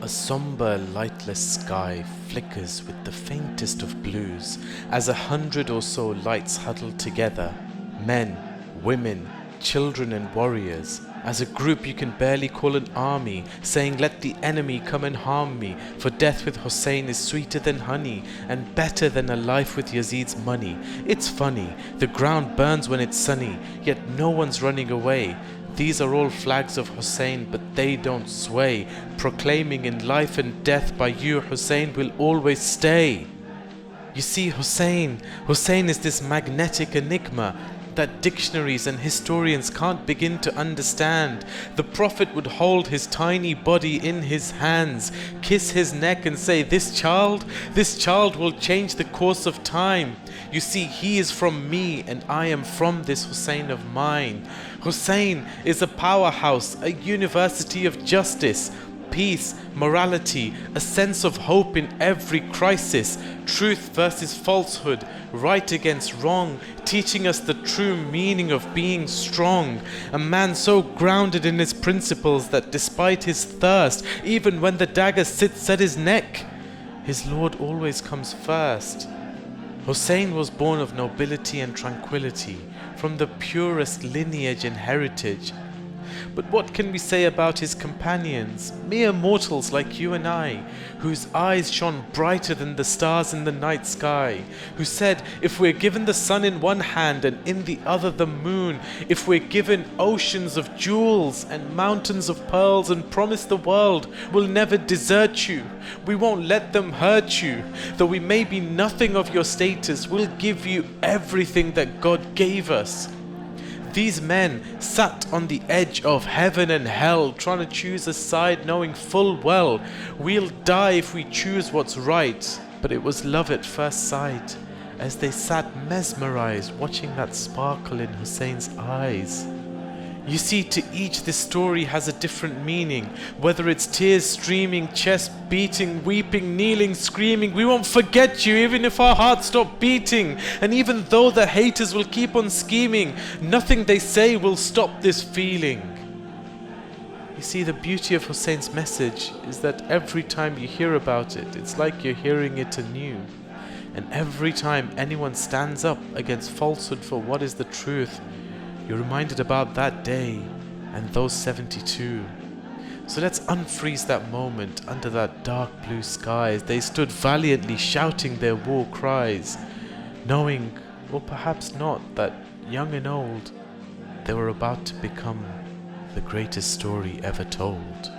A somber, lightless sky flickers with the faintest of blues as 100 or so lights huddle together. Men, women, children and warriors, as a group you can barely call an army, saying let the enemy come and harm me, for death with Hussain is sweeter than honey and better than a life with Yazid's money. It's funny, the ground burns when it's sunny, yet no one's running away. These are all flags of Hussain, but they don't sway, proclaiming in life and death by you Hussain will always stay. You see, Hussain is this magnetic enigma that dictionaries and historians can't begin to understand. The Prophet would hold his tiny body in his hands, kiss his neck and say, this child will change the course of time. You see, he is from me and I am from this Hussain of mine. Hussain is a powerhouse, a university of justice, peace, morality, a sense of hope in every crisis, truth versus falsehood, right against wrong, teaching us the true meaning of being strong. A man so grounded in his principles that despite his thirst, even when the dagger sits at his neck, his Lord always comes first. Hussain was born of nobility and tranquility, from the purest lineage and heritage. But what can we say about his companions, mere mortals like you and I, whose eyes shone brighter than the stars in the night sky, who said, if we're given the sun in one hand and in the other the moon, if we're given oceans of jewels and mountains of pearls and promised the world, we'll never desert you, we won't let them hurt you, though we may be nothing of your status, we'll give you everything that God gave us. These men sat on the edge of heaven and hell, trying to choose a side, knowing full well we'll die if we choose what's right. But it was love at first sight, as they sat mesmerized, watching that sparkle in Hussein's eyes. You see, to each this story has a different meaning, whether it's tears streaming, chest beating, weeping, kneeling, screaming. We won't forget you even if our hearts stop beating, and even though the haters will keep on scheming, nothing they say will stop this feeling. You see, the beauty of Hussein's message is that every time you hear about it, it's like you're hearing it anew. And every time anyone stands up against falsehood for what is the truth, you're reminded about that day and those 72. So let's unfreeze that moment under that dark blue sky as they stood valiantly shouting their war cries, knowing, or perhaps not, that young and old, they were about to become the greatest story ever told.